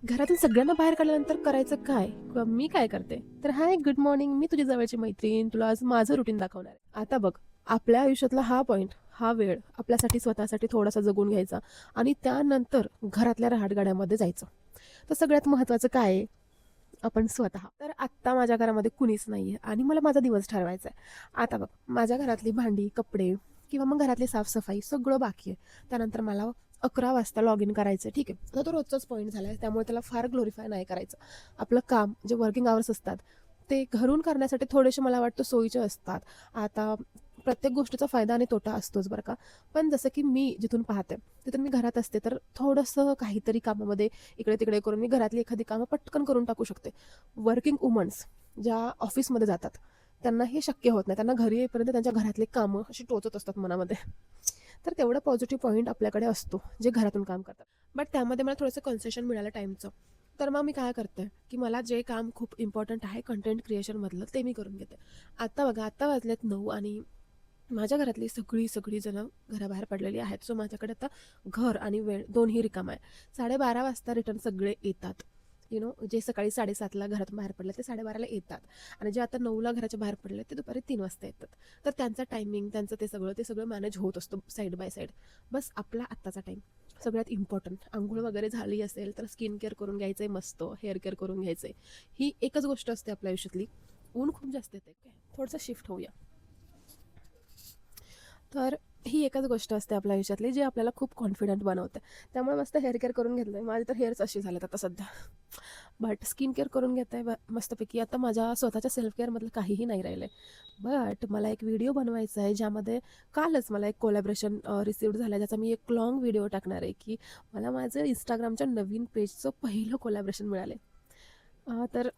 घरातून सगळ्यांना बाहेर काढल्यानंतर करायचं काय? किंवा मी काय करते? तर हाय, गुड मॉर्निंग. मी तुझी जवळची मैत्रीण. तुला आज माझं रुटीन दाखवणार आहे. आता बघ, आपल्या आयुष्यातला हा पॉइंट, हा वेळ आपल्यासाठी स्वतःसाठी थोडासा जगून घ्यायचा आणि त्यानंतर घरातल्या रहाटगाड्यामध्ये जायचं. तर सगळ्यात महत्त्वाचं काय आहे? आपण स्वतः. तर आत्ता माझ्या घरामध्ये कुणीच नाहीये आणि मला माझा दिवस ठरवायचा आहे. आता बघ, माझ्या घरातली भांडी, कपडे किंवा मग घरातली साफसफाई सगळं बाकी आहे. त्यानंतर मला 11 वाजता लॉग इन करायचं आहे. ठीक आहे, आता तो रोजचाच पॉईंट झाला आहे, त्यामुळे त्याला फार ग्लोरीफाय नाही करायचं. आपलं काम जे वर्किंग आवर्स असतात ते घरून करण्यासाठी थोडेसे मला वाटतं सोयीचे असतात. आता प्रत्येक गोष्टीचा फायदा आणि तोटा असतोच बरं का. पण जसं की मी जिथून पाहते तिथून मी घरात असते, तर थोडंसं काहीतरी कामामध्ये इकडे तिकडे करून मी घरातली एखादी कामं पटकन करून टाकू शकते. वर्किंग वुमन्स ज्या ऑफिसमध्ये जातात त्यांना हे शक्य होत नाही. त्यांना घरी येईपर्यंत त्यांच्या घरातले कामं अशी टोचत असतात मनामध्ये. तर तेवढा पॉझिटिव्ह पॉईंट आपल्याकडे असतो जे घरातून काम करतात. बट त्यामध्ये मला थोडंसं कन्सेशन मिळालं टाईमचं. तर मग मी काय करते की मला जे काम खूप इम्पॉर्टंट आहे कंटेंट क्रिएशनमधलं ते मी करून घेते. आता बघा, आता वाजलेत 9 आणि माझ्या घरातली सगळी जण घराबाहेर पडलेली आहेत. सो माझ्याकडे आता घर आणि वेळ दोन्ही रिकाम आहे. 12:30 वाजता रिटर्न सगळे येतात. जे सकाळी 7:30ला घरातून बाहेर पडले ते 12:30ला येतात आणि जे आता 9ला घराच्या बाहेर पडले ते दुपारी 3 वाजता येतात. तर त्यांचा टायमिंग, त्यांचं ते सगळं मॅनेज होत असतं साईड बाय साईड. बस आपला आत्ताचा टाईम सगळ्यात इम्पॉर्टंट. आंघोळ वगैरे झाली असेल तर स्किन केअर करून घ्यायचं आहे, मस्त हेअर केअर करून घ्यायचं आहे. ही एकच गोष्ट असते आपल्या आयुष्यातली. ऊन खूप जास्त येते, काय थोडंसं शिफ्ट होऊया. तर ही एकच गोष्ट असते आपल्या आयुष्यातली जी आपल्याला खूप कॉन्फिडंट बनवते. त्यामुळे मस्त हेअर केअर करून घेतलं आहे. माझे तर हेअर्स असे झालेत आता सध्या. बट स्किन केअर करून घेत आहे मस्तपैकी. आता माझ्या स्वतःच्या सेल्फ केअरमधलं काहीही नाही राहिलं आहे. बट मला एक व्हिडिओ बनवायचा आहे ज्यामध्ये कालच मला एक कोलॅबरेशन रिसीव्ड झालं आहे, ज्याचा मी एक लाँग व्हिडिओ टाकणार आहे की मला माझं इंस्टाग्रामच्या नवीन पेजचं पहिलं कोलॅबरेशन मिळालं आहे. तर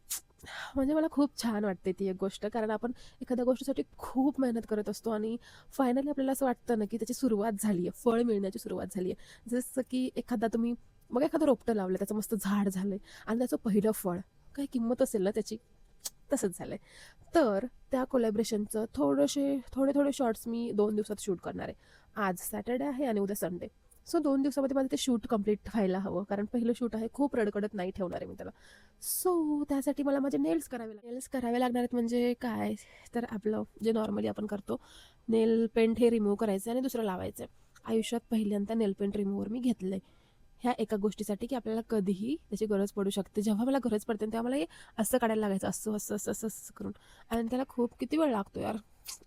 म्हणजे मला खूप छान वाटते ती एक गोष्ट, कारण आपण एखाद्या गोष्टीसाठी खूप मेहनत करत असतो आणि फायनली आपल्याला असं वाटतं ना की त्याची सुरुवात झाली आहे, फळ मिळण्याची सुरुवात झाली आहे. जसं की एखादं रोपटं लावलं, त्याचं मस्त झाड झालं आणि त्याचं पहिलं फळ, काही किंमत असेल ना त्याची, तसंच झालं तर त्या कोलॅबरेशनचं थोडे थोडे शॉर्ट्स मी 2 दिवसात शूट करणार आहे. आज सॅटर्डे आहे आणि उद्या संडे. सो 2 दिवसामध्ये माझं ते शूट कंप्लीट व्हायला हवं, कारण पहिलं शूट आहे, खूप रडकडत नाही ठेवणार आहे मी त्याला. सो त्यासाठी मला माझे नेल्स करावे लागणार आहेत. म्हणजे काय, तर आपलं जे नॉर्मली आपण करतो, नेल पेंट हे रिमूव्ह करायचं आणि दुसरं लावायचं. आयुष्यात पहिल्यांदा नेल पेंट रिमूव्हर मी घेतलं आहे ह्या एका गोष्टीसाठी की आपल्याला कधीही त्याची गरज पडू शकते. जेव्हा मला गरज पडते तेव्हा मला हे असं काढायला लागायचं, असं असं असं असं असं करून. आणि त्याला खूप किती वेळ लागतो यार.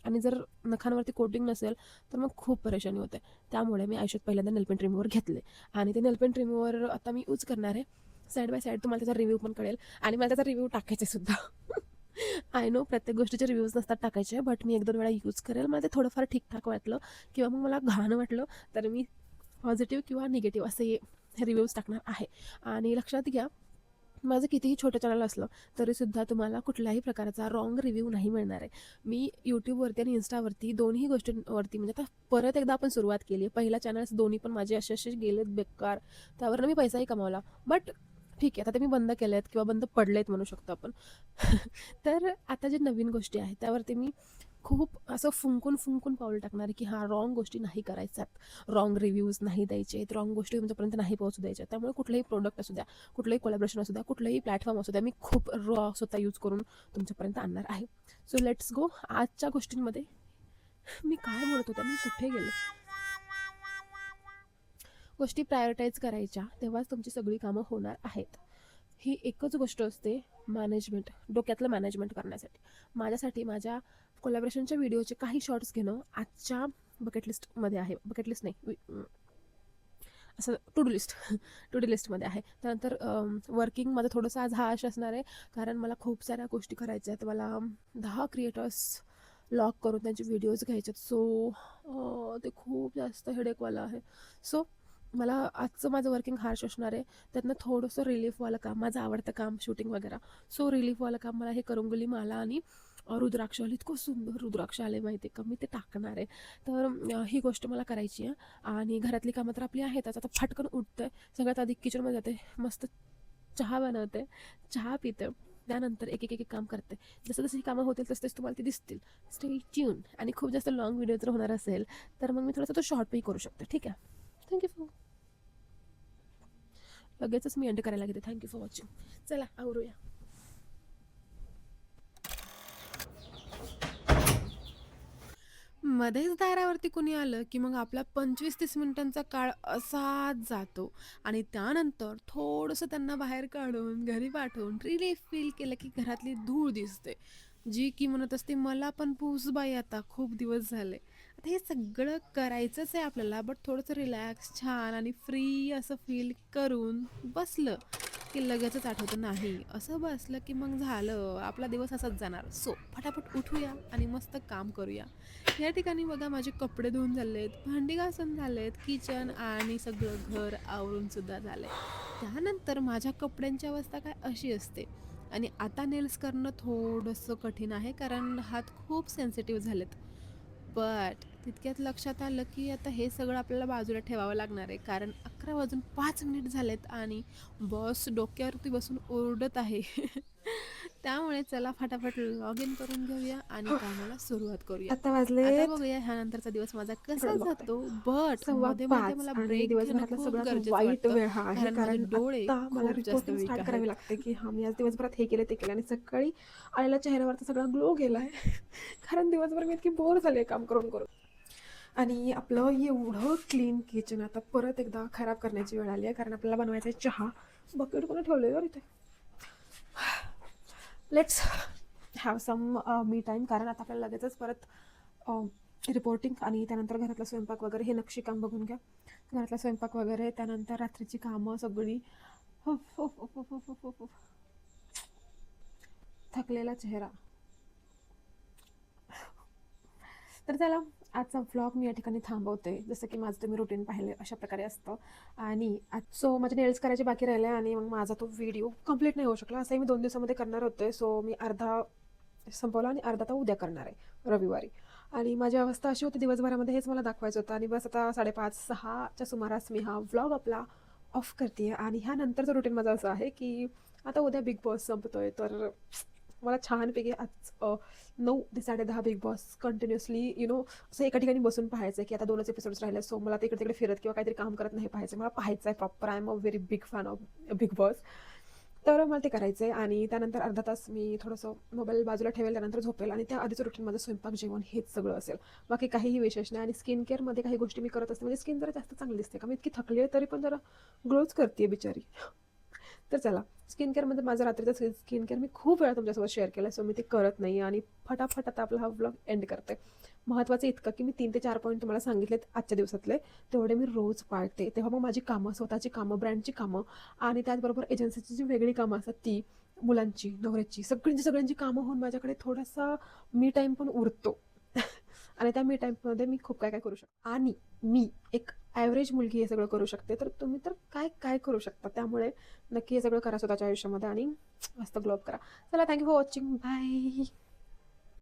आणि जर नखांवरती कोटिंग नसेल तर मग खूप परेशानी होते. त्यामुळे मी आयुष्यात पहिल्यांदा नेलपेंट रिमूव्हर घेतले आणि ते नेलपेंट रिमूव्हर आता मी यूज करणार आहे. साईड बाय साईड तुम्हाला त्याचा रिव्ह्यू पण कळेल आणि मला त्याचा रिव्ह्यू टाकायचा सुद्धा. आय नो प्रत्येक गोष्टीचे रिव्ह्यूज नसतात टाकायचे, बट मी 1-2 वेळा यूज करेल. मला ते थोडंफार ठीकठाक वाटलं किंवा मग मला घाण वाटलं तर मी पॉझिटिव्ह किंवा निगेटिव्ह असे रिव्ह्यूज टाकणार आहे. आणि लक्षात घ्या, माझं कितीही छोटं चॅनल असलं तरीसुद्धा तुम्हाला कुठल्याही प्रकारचा रॉंग रिव्ह्यू नाही मिळणार आहे. मी यूट्यूबवरती आणि इन्स्टावरती दोन्ही गोष्टींवरती, म्हणजे आता परत एकदा आपण सुरुवात केली आहे. पहिला चॅनल्स दोन्ही पण माझे असे असे गेलेत बेकार, त्यावरनं मी पैसाही कमावला. बट ठीक आहे, आता ते मी बंद केले आहेत किंवा बंद पडलेत म्हणू शकतो आपण. तर आता जे नवीन गोष्टी आहेत त्यावरती मी खूप असं फुंकून पाऊल टाकणार आहे की हां, रॉंग गोष्टी नाही करायच्यात, रॉंग रिव्ह्यूज नाही द्यायचे, रॉंग गोष्टी तुमच्यापर्यंत नाही पोहोचू द्यायच्या. त्यामुळे कुठलंही प्रोडक्ट असू द्या, कुठलंही कोलॅबरेशन असू द्या, कुठलंही प्लॅटफॉर्म असू द्या, मी खूप रॉ स्वतः यूज करून तुमच्यापर्यंत आणणार आहे. सो लेट्स गो आजच्या गोष्टींमध्ये. मी काय म्हणत होते, मी कुठे गेले. गोष्टी प्रायोरिटाईज करायच्या तेव्हाच तुमची सगळी कामं होणार आहेत. ही एकच गोष्ट असते, मॅनेजमेंट, डोक्यातलं मॅनेजमेंट करण्यासाठी. माझ्यासाठी माझ्या कोलॅबरेशनच्या व्हिडिओचे काही शॉर्ट्स घेणं आजच्या बकेट लिस्टमध्ये आहे. बकेट लिस्ट नाही, असं टू डू लिस्टमध्ये आहे. त्यानंतर वर्किंगमध्ये थोडंसं आज हाश असणार आहे, कारण मला खूप साऱ्या गोष्टी करायच्या आहेत. मला 10 क्रिएटर्स लॉक करून त्यांचे व्हिडिओज घ्यायचे आहेत. सो ते खूप जास्त हेडेकवालं आहे. सो मला आजचं माझं वर्किंग हार्श असणार आहे. त्यातनं थोडंसं रिलीफवालं काम, माझं आवडतं काम शूटिंग वगैरे. सो रिलीफवालं काम मला हे करुंगुली माला आणि रुद्राक्ष आले, इतकं सुंदर रुद्राक्ष आले माहिती आहे का, मी ते टाकणार आहे. तर ही गोष्ट मला करायची आहे. आणि घरातली कामं तर आपली आहेतच. आता फटकन उठते, सगळ्यात आधी किचनमध्ये जाते, मस्त चहा बनवते, चहा पिते, त्यानंतर एक काम करते. जसं जशी कामं होतील तसं तुम्हाला ते दिसतील. Stay tune. आणि खूप जास्त लाँग व्हिडिओ जर होणार असेल तर मग मी थोडासा तो शॉर्टही करू शकते. ठीक आहे, थँक्यू. लगेचच मी एंड करायला घेते. Thank you for watching. चला आवरूया. मध्येच दारावरती कुणी आलं की मग आपला 25-30 मिनिटांचा काळ असाच जातो आणि त्यानंतर थोडंसं त्यांना बाहेर काढून घरी पाठवून रिलीफ फील केलं की घरातली धूळ दिसते, जी की म्हणत असते मला पण पुस बाई आता खूप दिवस झाले. आता हे सगळं करायचंच आहे आपल्याला, बट थोडंसं रिलॅक्स छान आणि फ्री असं फील करून बसलं की लगेचच आठवतं नाही असं बसलं की मग झालं आपला दिवस असाच जाणार. सो फटाफट उठूया आणि मस्त काम करूया. या ठिकाणी बघा माझे कपडे धुवून झालेत, भांडी घासून झालेत, किचन आणि सगळं घर आवरून सुद्धा झालंय. त्यानंतर माझ्या कपड्यांची अवस्था काय अशी असते आणि आता नेल्स करणं थोडंसं कठीण आहे कारण हात खूप सेन्सिटिव्ह झालेत. बट तितक्यात लक्षात आलं की आता हे सगळं आपल्याला बाजूला ठेवावं लागणार आहे कारण 11 वाजून 5 मिनिट झालेत आणि बॉस डोक्यावरती बसून ओरडत आहे. त्यामुळे चला फटाफट लॉग इन करून घेऊया आणि कामाला सुरुवात करूया. आता आता वाजलेत बघूया ह्यानंतरचा दिवस माझा कसा थोडं बघते जातो. बट मध्ये मध्ये 5:15 मला आणि ब्रेक घेणं दिवसभरातला खूप सगळ्यात गरजेचं वाईट वाटतं वेळ हा आहे, कारण माझे कारण डोळे आत्ता मला खूप जास्त रिपोर्टिंग वीक स्टार्ट आहेत. करावी लागते की हां, मी आज दिवसभरात हे केलं ते केलं आणि सकाळी आलेला चेहऱ्यावरचा सगळा ग्लो गेला आहे. कारण दिवसभर मी इतकी बोर झाली आहे काम करून करून. आणि आपलं एवढं क्लीन किचन आता परत एकदा खराब करण्याची वेळ आली आहे कारण आपल्याला बनवायचा आहे चहा. बकेट कोणी ठेवले बरं इथे. Let's have some me time कारण आता आपल्याला लगेचच परत रिपोर्टिंग आणि त्यानंतर घरातला स्वयंपाक वगैरे हे नक्षीकाम बघून घ्या. घरातला स्वयंपाक वगैरे त्यानंतर रात्रीची कामं सगळी. उफ, उफ, उफ, उफ, उफ, उफ, उफ. थकलेला चेहरा. तर चला आजचा व्लॉग मी या ठिकाणी थांबवते. जसं की माझं तुम्ही रुटीन पाहिले अशा प्रकारे असतं आणि सो माझे नेल्स करायचे बाकी राहिले आणि मग माझा तो व्हिडिओ कंप्लीट नाही होऊ शकला. असंही मी 2 दिवसामध्ये करणार होते. सो मी अर्धा संपवला आणि अर्धा तर उद्या करणार आहे रविवारी. आणि माझी अवस्था अशी होती दिवसभरामध्ये हेच मला दाखवायचं होतं आणि बस आता 5:30-6च्या सुमारास मी हा व्लॉग आपला ऑफ करते आणि ह्यानंतरचं रुटीन माझं असं आहे की आता उद्या बिग बॉस संपतोय तर मला छानपैकी आज 9 ते 10:30 बिग बॉस कंटिन्युअसली असं एका ठिकाणी बसून पाहायचं आहे की आता 2च एपिसोड्स राहिले. सो मला ते इकडे तिकडे फिरत किंवा काहीतरी काम करत नाही पाहायचं. मला पाहायचं आहे proper. I am a very big fan of big boss. तर मला ते करायचं आहे आणि त्यानंतर अर्धा तास मी थोडंसं मोबाईल बाजूला ठेवेल, त्यानंतर झोपेल आणि त्या आधीचं रुटीन माझं स्वयंपाक जेवण हेच सगळं असेल. बाकी काहीही विशेष नाही. आणि स्किन केअरमध्ये काही गोष्टी मी करत असते म्हणजे स्किन जरा जास्त चांगली दिसते का मी इतकी थकली आहे तरी पण जरा ग्लोच करते बिचारी. तर चला स्किन केअरमध्ये माझं रात्रीचं स्किन केअर मी खूप वेळा तुमच्यासोबत शेअर केलं. सो मी ते करत नाही आणि फटाफट आता आपला हा व्लॉग एंड करते. महत्त्वाचं इतकं की मी 3 ते 4 पॉईंट तुम्हाला सांगितलेत आजच्या दिवसातले, तेवढे मी रोज पाळते. तेव्हा मग माझी कामं, स्वतःची कामं, ब्रँडची कामं आणि त्याचबरोबर एजन्सीची जी वेगळी कामं असतात ती, मुलांची, नवऱ्याची, सगळ्यांची कामं होऊन माझ्याकडे थोडासा मी टाईम पण उरतो. आणि त्या मी टाईममध्ये मी खूप काय काय करू शकते आणि मी एक ॲव्हरेज मुलगी हे सगळं करू शकते. तर तुम्ही तर काय काय करू शकता. त्यामुळे नक्की हे सगळं करा स्वतःच्या आयुष्यामध्ये आणि मस्त ग्लो अप करा. चला थँक्यू फॉर वॉचिंग. बाय.